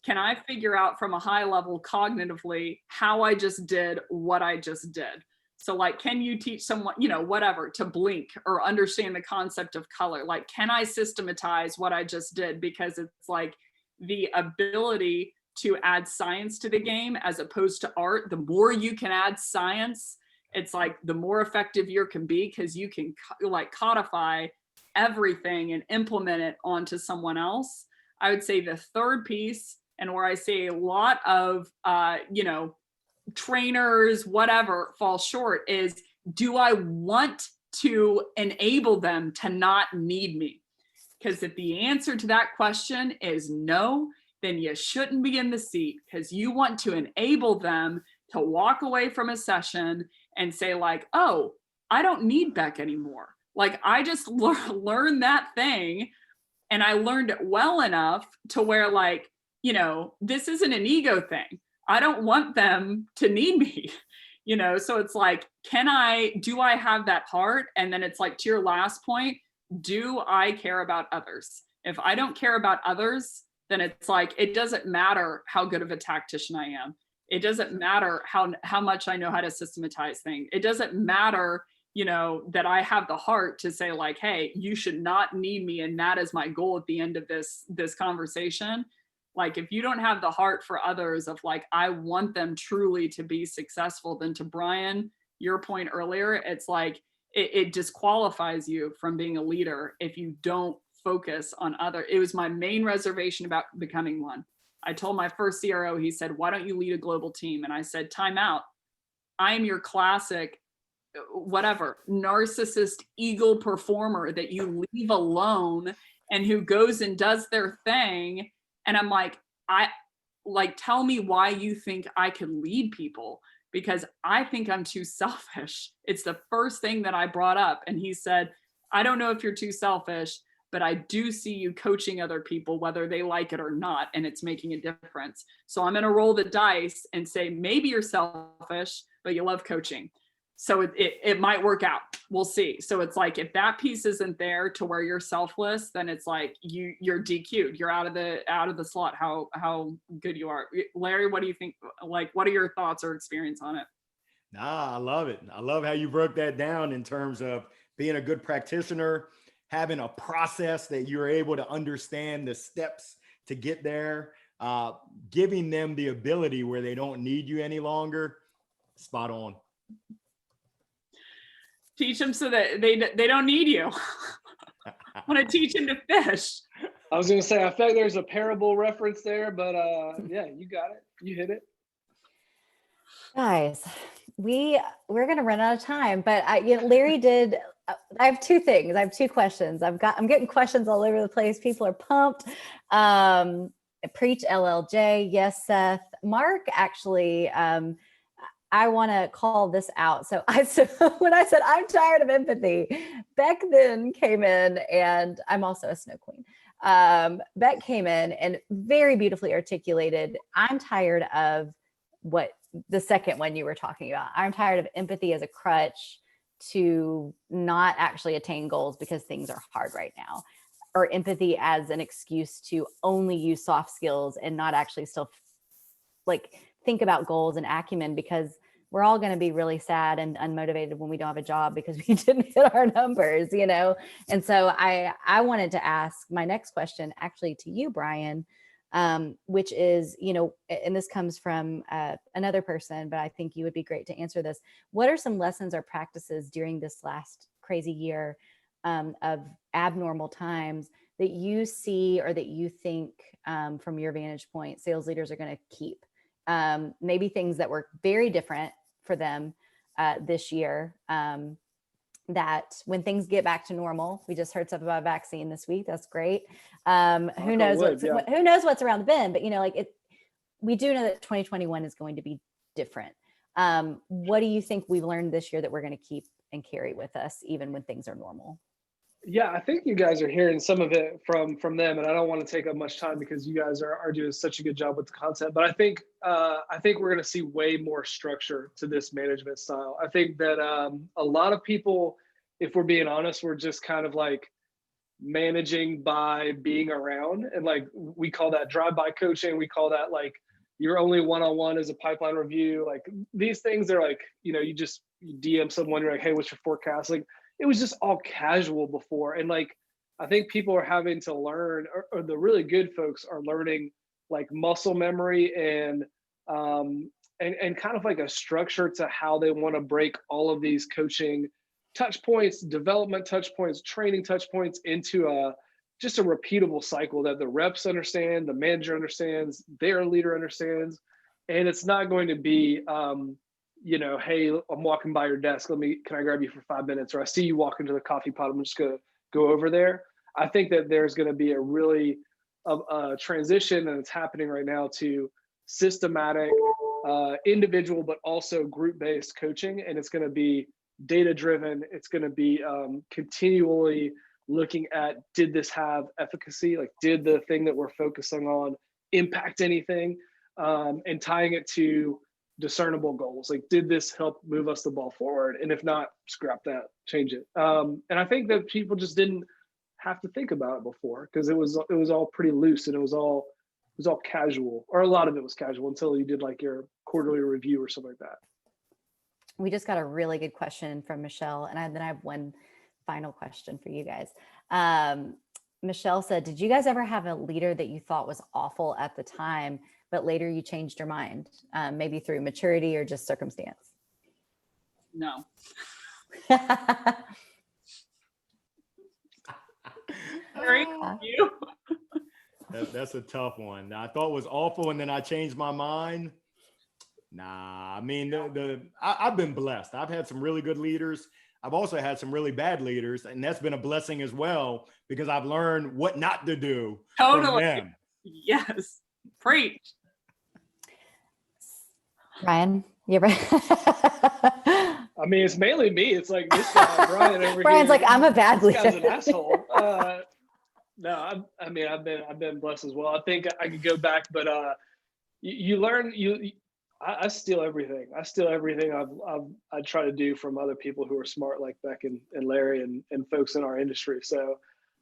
Can I figure out from a high level cognitively how I just did what I just did? So like, can you teach someone, whatever, to blink or understand the concept of color? Like, can I systematize what I just did? Because it's like the ability to add science to the game as opposed to art. The more you can add science, it's like the more effective you can be, because you can like codify everything and implement it onto someone else. I would say the third piece, and where I say a lot of, trainers, whatever, fall short, is, do I want to enable them to not need me? Because if the answer to that question is no, then you shouldn't be in the seat, because you want to enable them to walk away from a session and say like, oh, I don't need Becc anymore. Like, I just learned that thing, and I learned it well enough to where, like, this isn't an ego thing. I don't want them to need me, so it's like, do I have that heart? And then it's like, to your last point, do I care about others? If I don't care about others, then it's like, it doesn't matter how good of a tactician I am. It doesn't matter how much I know how to systematize things. It doesn't matter, that I have the heart to say like, hey, you should not need me. And that is my goal at the end of this conversation. Like, if you don't have the heart for others of like, I want them truly to be successful, then to Brian, your point earlier, it's like, it disqualifies you from being a leader if you don't focus on other. It was my main reservation about becoming one. I told my first CRO, he said, why don't you lead a global team? And I said, time out. I am your classic, whatever, narcissist eagle performer that you leave alone and who goes and does their thing. And I'm like, tell me why you think I can lead people, because I think I'm too selfish. It's the first thing that I brought up. And he said, I don't know if you're too selfish, but I do see you coaching other people, whether they like it or not, and it's making a difference. So I'm going to roll the dice and say, maybe you're selfish, but you love coaching. So it might work out. We'll see. So it's like, if that piece isn't there to where you're selfless, then it's like you're DQ'd. You're out of the slot. How good you are. Larry, what do you think? Like, what are your thoughts or experience on it? Nah, I love it. I love how you broke that down in terms of being a good practitioner, having a process that you're able to understand the steps to get there, giving them the ability where they don't need you any longer. Spot on. Teach them so that they don't need you. I want to teach them to fish. I was going to say, I feel like there's a parable reference there, but yeah, you got it. You hit it. Guys, we're going to run out of time, but Larry did. I have two things. I have two questions. I'm getting questions all over the place. People are pumped. Preach LLJ. Yes, Seth. Mark, actually, I want to call this out. So when I said I'm tired of empathy, Becc then came in, and I'm also a snow queen. Becc came in and very beautifully articulated, I'm tired of what the second one you were talking about. I'm tired of empathy as a crutch to not actually attain goals because things are hard right now, or empathy as an excuse to only use soft skills and not actually still think about goals and acumen, because we're all going to be really sad and unmotivated when we don't have a job because we didn't hit our numbers, And so I wanted to ask my next question actually to you, Brian, which is, and this comes from another person, but I think you would be great to answer this. What are some lessons or practices during this last crazy year of abnormal times that you see or that you think from your vantage point sales leaders are going to keep? Maybe things that were very different for them this year, that when things get back to normal, we just heard stuff about vaccine this week. That's great. Who knows what's around the bend, but we do know that 2021 is going to be different. What do you think we've learned this year that we're going to keep and carry with us even when things are normal? Yeah, I think you guys are hearing some of it from them, and I don't want to take up much time because you guys are doing such a good job with the content. But I think we're going to see way more structure to this management style. I think that a lot of people, if we're being honest, we're just kind of like managing by being around, and we call that drive-by coaching. We call that your only one-on-one is a pipeline review. These things are you DM someone, you're like, hey, what's your forecast? It was just all casual before. And I think people are having to learn, or the really good folks are learning muscle memory and kind of a structure to how they want to break all of these coaching touch points, development touch points, training touch points into just a repeatable cycle that the reps understand, the manager understands, their leader understands. And it's not going to be, hey, I'm walking by your desk. Can I grab you for 5 minutes? Or I see you walk into the coffee pot. I'm just going to go over there. I think that there's going to be a really transition, and it's happening right now, to systematic, individual, but also group-based coaching. And it's going to be data-driven. It's going to be continually looking at, did this have efficacy? Did the thing that we're focusing on impact anything? And tying it to discernible goals. Did this help move us the ball forward? And if not, scrap that, change it. And I think that people just didn't have to think about it before, because it was all pretty loose, and it was all casual, or a lot of it was casual until you did your quarterly review or something like that. We just got a really good question from Michelle, and then I have one final question for you guys. Michelle said, did you guys ever have a leader that you thought was awful at the time, but later you changed your mind, maybe through maturity or just circumstance? No. You? That's a tough one. I thought it was awful, and then I changed my mind. Nah, I mean, I've been blessed. I've had some really good leaders. I've also had some really bad leaders, and that's been a blessing as well, because I've learned what not to do. Totally. From them. Yes. Preach. Ryan, you ever? I mean, it's mainly me. It's this guy, Brian, over Brian's here. I'm a bad leader. This guy's an asshole. No, I've been blessed as well. I think I could go back, but you learn. I steal everything. I try to do from other people who are smart, like Becc and Larry and folks in our industry. So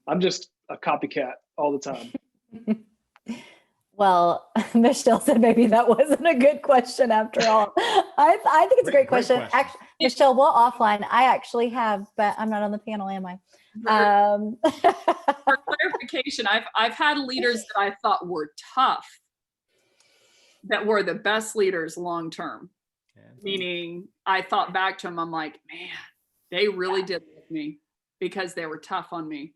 I'm just a copycat all the time. Well, Michelle said maybe that wasn't a good question after all. I think it's a great question. Actually, Michelle, we'll offline. I actually have, but I'm not on the panel, am I? For clarification, I've had leaders that I thought were tough that were the best leaders long term. Yeah. Meaning I thought back to them, I'm like, man, they really did with me because they were tough on me.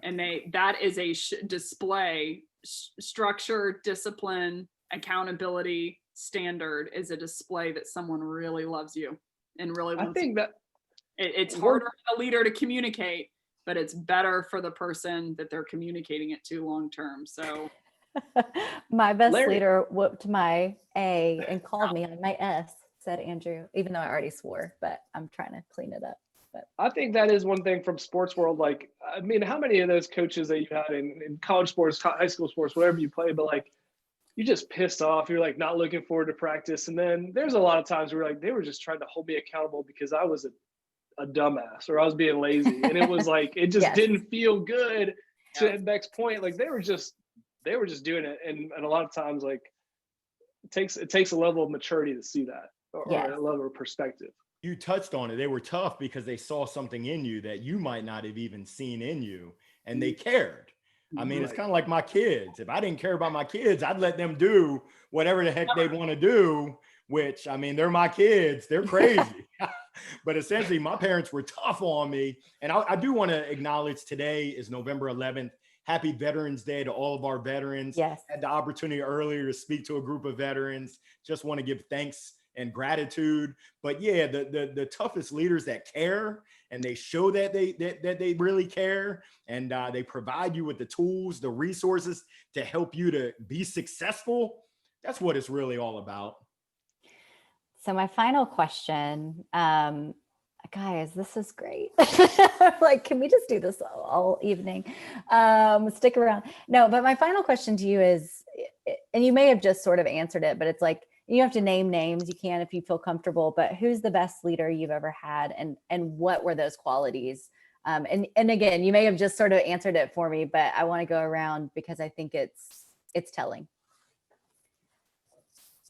And that is a display, structure, discipline, accountability, standard is a display that someone really loves you and really wants. I think that it's harder for the leader to communicate, but it's better for the person that they're communicating it to long term. So my best Larry. leader whooped my A and called me on my S, said Andrew, even though I already swore, but I'm trying to clean it up. But I think that is one thing from sports world. Like, I mean, how many of those coaches that you had in college sports, high school sports, whatever you play, but like, you just pissed off. You're like not looking forward to practice. And then there's a lot of times where like, they were just trying to hold me accountable because I was a dumbass or I was being lazy. And it was like, it just Yes. didn't feel good. To Beck's point, like they were just doing it. And a lot of times, like it takes a level of maturity to see that or Yes. a level of perspective. You touched on it. They were tough because they saw something in you that you might not have even seen in you, and they cared. I mean, it's Right. kind of like my kids. If I didn't care about my kids, I'd let them do whatever the heck they want to do, which, I mean, they're my kids. They're crazy. But essentially, my parents were tough on me. And I do want to acknowledge today is November 11th. Happy Veterans Day to all of our veterans. yes, Had the opportunity earlier to speak to a group of veterans. Just want to give thanks and gratitude. But yeah, the toughest leaders that care and they show that they really care, and they provide you with the tools, the resources to help you to be successful. That's what it's really all about. so my final question, guys, this is great. Like, can we just do this all evening? Stick around. No, but my final question to you is, and you may have just sort of answered it, but it's like, you have to name names. You can if you feel comfortable, but who's the best leader you've ever had, and what were those qualities? And again, you may have just sort of answered it for me, but I want to go around because I think it's telling.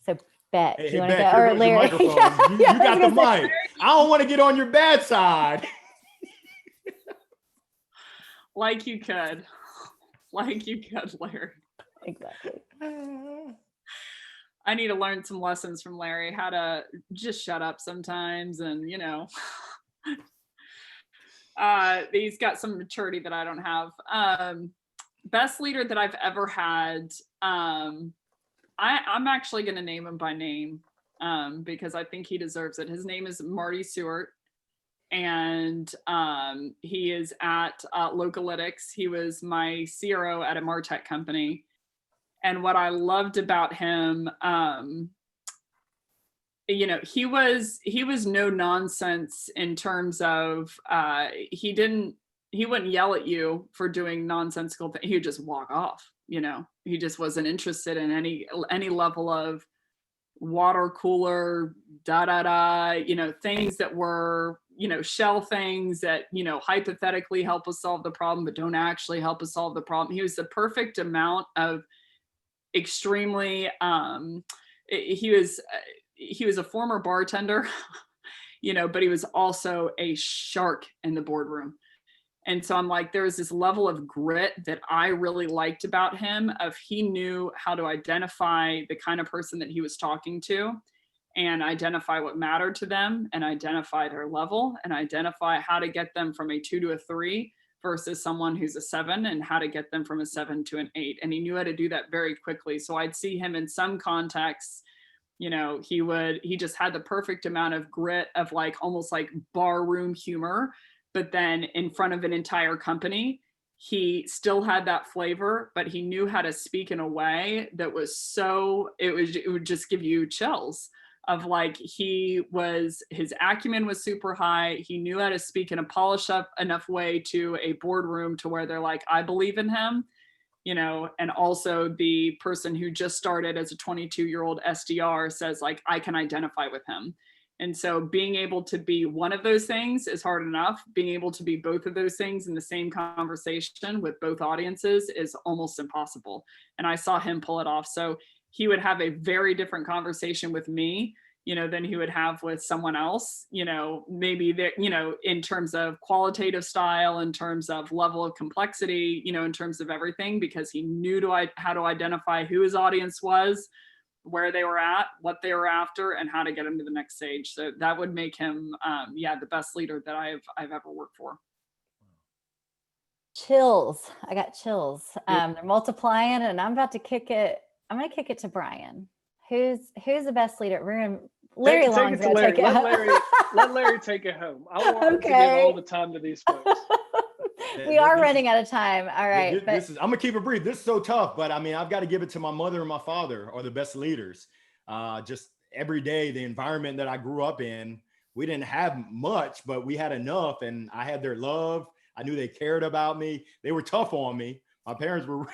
So Becc, Hey, you want to Becc, go, here or goes the Larry? microphone. Yeah, You yeah, I was got the gonna say, mic. I don't want to get on your bad side. like you could, Larry. Exactly. I need to learn some lessons from Larry, how to just shut up sometimes. And, he's got some maturity that I don't have. Best leader that I've ever had. I'm actually going to name him by name because I think he deserves it. His name is Marty Seward. And he is at Localytics. He was my CRO at a MarTech company. And what I loved about him, he was no nonsense in terms of he wouldn't yell at you for doing nonsensical things. He would just walk off. He just wasn't interested in any level of water cooler, things that were, shell things that, hypothetically help us solve the problem, but don't actually help us solve the problem. He was the perfect amount of extremely, he was a former bartender, but he was also a shark in the boardroom. And so I'm like, there was this level of grit that I really liked about him, of he knew how to identify the kind of person that he was talking to and identify what mattered to them and identify their level and identify how to get them from a 2 to a 3 versus someone who's a 7 and how to get them from a 7 to an 8. And he knew how to do that very quickly. So I'd see him in some contexts, he just had the perfect amount of grit of like, almost like barroom humor. But then in front of an entire company, he still had that flavor, but he knew how to speak in a way that was it would just give you chills of like, his acumen was super high. He knew how to speak in a polished up enough way to a boardroom to where they're like, I believe in him, and also the person who just started as a 22-year-old SDR says like, I can identify with him. And so being able to be one of those things is hard enough. Being able to be both of those things in the same conversation with both audiences is almost impossible. And I saw him pull it off. So he would have a very different conversation with me than he would have with someone else, maybe that, in terms of qualitative style, in terms of level of complexity, in terms of everything, because he knew how to identify who his audience was, where they were at, what they were after, and how to get them to the next stage. So that would make him, the best leader that I've ever worked for. Chills. I got chills. They're multiplying, and I'm about to kick it. I'm going to kick it to Brian. Who's the best leader? We're going to Larry Long's going to take it. Let Larry take it home. I want to give all the time to these folks. We are running out of time. All right. I'm going to keep it brief. This is so tough, but I mean, I've got to give it to my mother and my father are the best leaders. Just every day, the environment that I grew up in, we didn't have much, but we had enough, and I had their love. I knew they cared about me. They were tough on me. My parents were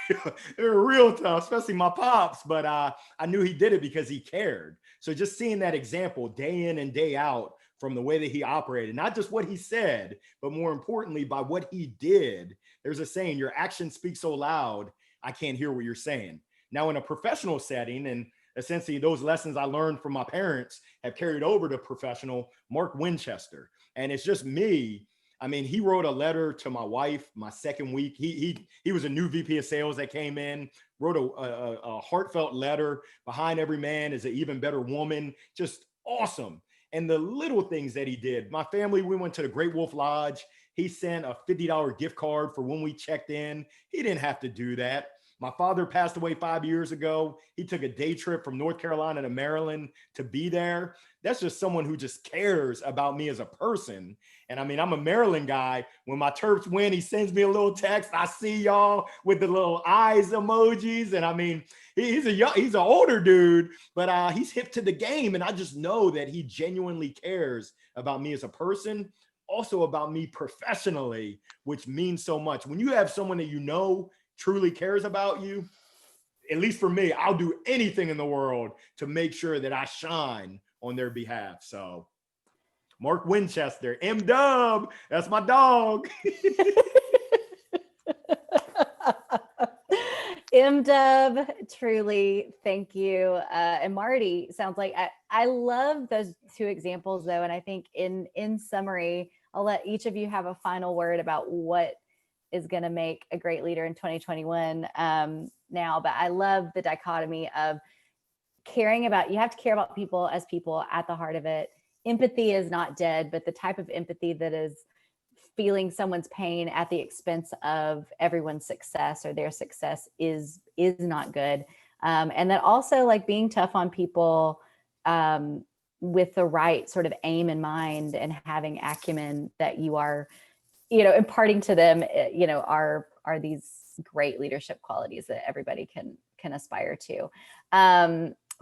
real tough, especially my pops, but I knew he did it because he cared. So just seeing that example day in and day out from the way that he operated, not just what he said, but more importantly, by what he did. There's a saying, your actions speak so loud, I can't hear what you're saying. Now, in a professional setting, and essentially those lessons I learned from my parents have carried over to professional, Mark Winchester. And it's just me. I mean, he wrote a letter to my wife my second week. He was a new VP of sales that came in, wrote a heartfelt letter. Behind every man is an even better woman. Just awesome. And the little things that he did. My family, we went to the Great Wolf Lodge. He sent a $50 gift card for when we checked in. He didn't have to do that. My father passed away 5 years ago. He took a day trip from North Carolina to Maryland to be there. That's just someone who just cares about me as a person. And I mean, I'm a Maryland guy. When my Terps win, he sends me a little text. I see y'all with the little eyes emojis. And I mean, he's an older dude, but he's hip to the game. And I just know that he genuinely cares about me as a person, also about me professionally, which means so much. When you have someone that you know truly cares about you, at least for me, I'll do anything in the world to make sure that I shine on their behalf. So Mark Winchester, M-Dub, that's my dog. M-Dub, truly, thank you. And Marty, sounds like I love those two examples though. And I think in summary, I'll let each of you have a final word about what is going to make a great leader in 2021 now. But I love the dichotomy of caring about, you have to care about people as people at the heart of it. Empathy is not dead, but the type of empathy that is feeling someone's pain at the expense of everyone's success or their success is not good. And then also like being tough on people with the right sort of aim in mind and having acumen that you are, imparting to them, are these great leadership qualities that everybody can aspire to.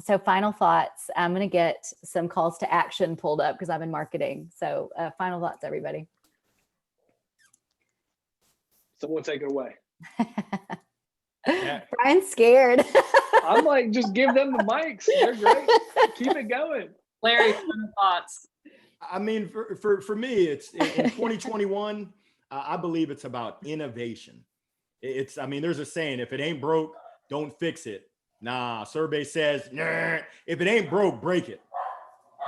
So final thoughts. I'm going to get some calls to action pulled up because I'm in marketing. So final thoughts, everybody. Someone take it away. Brian's scared. I'm like, just give them the mics. They're great. Keep it going. Larry, final thoughts. I mean, for me, it's in 2021, I believe it's about innovation. I mean, there's a saying, if it ain't broke, don't fix it. Nah, survey says, nah, if it ain't broke, break it.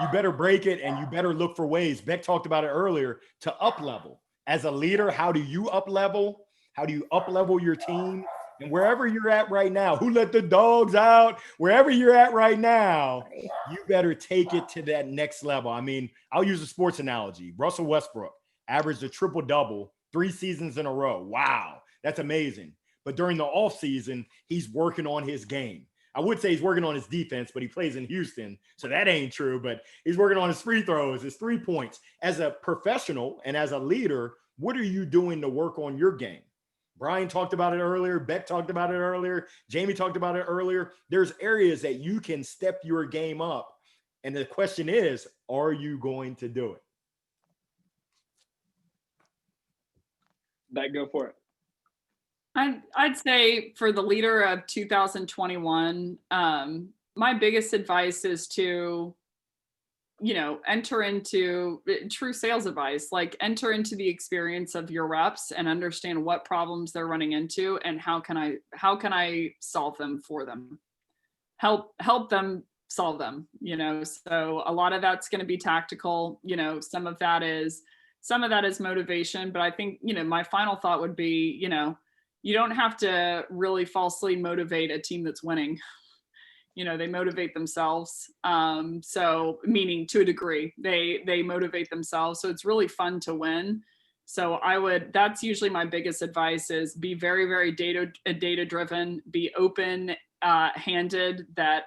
You better break it, and you better look for ways. Becc talked about it earlier, to up level. As a leader, how do you up level? How do you up level your team? And wherever you're at right now, who let the dogs out? Wherever you're at right now, you better take it to that next level. I mean, I'll use a sports analogy. Russell Westbrook averaged a triple-double 3 seasons in a row. Wow, that's amazing. But during the offseason, he's working on his game. I would say he's working on his defense, but he plays in Houston, so that ain't true. But he's working on his free throws, his 3 points. As a professional and as a leader, what are you doing to work on your game? Brian talked about it earlier. Becc talked about it earlier. Jamie talked about it earlier. There's areas that you can step your game up. And the question is, are you going to do it? Becc, go for it. I'd say for the leader of 2021, my biggest advice is to, enter into true sales advice, like enter into the experience of your reps and understand what problems they're running into and how can I solve them for them. Help them solve them, so a lot of that's going to be tactical, some of that is motivation. But I think, my final thought would be, you don't have to really falsely motivate a team that's winning. They motivate themselves. So meaning to a degree, they motivate themselves. So it's really fun to win. So that's usually my biggest advice is be very, very data driven, be open handed that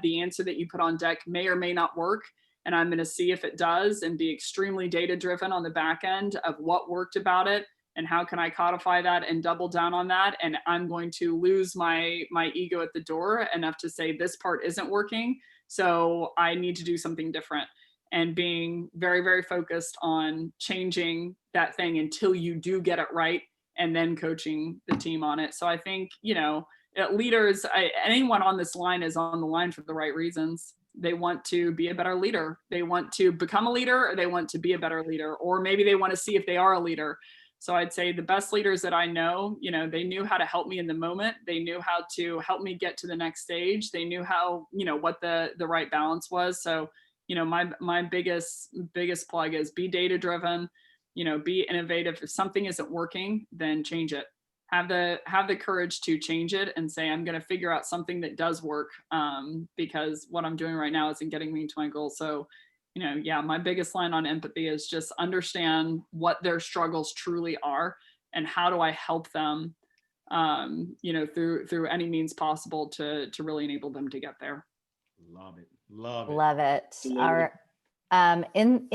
the answer that you put on deck may or may not work. And I'm going to see if it does, and be extremely data driven on the back end of what worked about it and how can I codify that and double down on that. And I'm going to lose my ego at the door enough to say this part isn't working, so I need to do something different. And being very, very focused on changing that thing until you do get it right, and then coaching the team on it. So I think, leaders, anyone on this line is on the line for the right reasons. They want to be a better leader. They want to become a leader, or they want to be a better leader, or maybe they want to see if they are a leader. So I'd say the best leaders that I know, they knew how to help me in the moment. They knew how to help me get to the next stage. They knew how, what the right balance was. So, my biggest plug is be data driven, be innovative. If something isn't working, then change it. Have the courage to change it and say, I'm going to figure out something that does work, because what I'm doing right now isn't getting me to my goal. So, my biggest line on empathy is just understand what their struggles truly are and how do I help them, through any means possible to really enable them to get there. Love it. Love it. In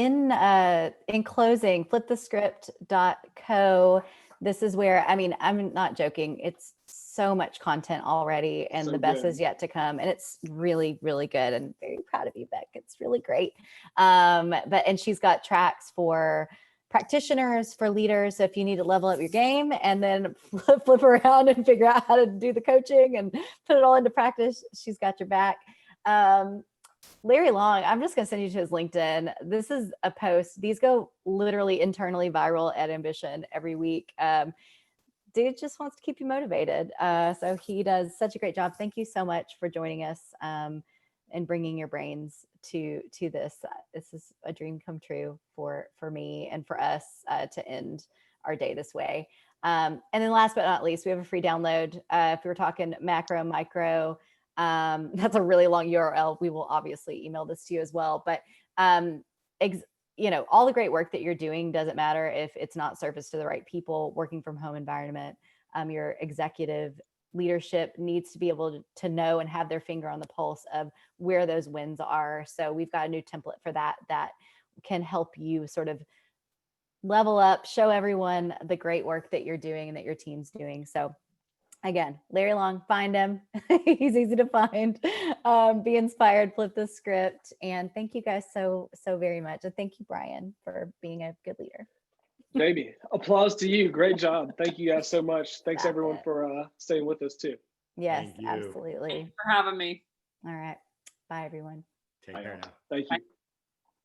closing, FlipTheScript.co. This is where, I'm not joking. It's so much content already, and So the best good. is yet to come. And it's really, really good. And very proud of you, Becc. It's really great. And she's got tracks for practitioners, for leaders. So if you need to level up your game and then flip around and figure out how to do the coaching and put it all into practice, she's got your back. Larry Long, I'm just going to send you to his LinkedIn. This is a post. These go literally internally viral at Ambition every week. Dude just wants to keep you motivated. So he does such a great job. Thank you so much for joining us and bringing your brains to this. This is a dream come true for me and for us to end our day this way. And then last but not least, we have a free download. If we were talking macro, micro, that's a really long URL. We will obviously email this to you as well. But, all the great work that you're doing doesn't matter if it's not surfaced to the right people. Working from home environment, your executive leadership needs to be able to know and have their finger on the pulse of where those wins are. So we've got a new template for that can help you sort of level up, show everyone the great work that you're doing and that your team's doing. So again, Larry Long, find him. He's easy to find. Be inspired, flip the script. And thank you guys so very much. And thank you, Brian, for being a good leader. Baby, applause to you. Great job. Thank you guys so much. Thanks everyone for staying with us too. Yes, absolutely. Thank you for having me. All right. Bye, everyone. Take care now. Thank you. Bye.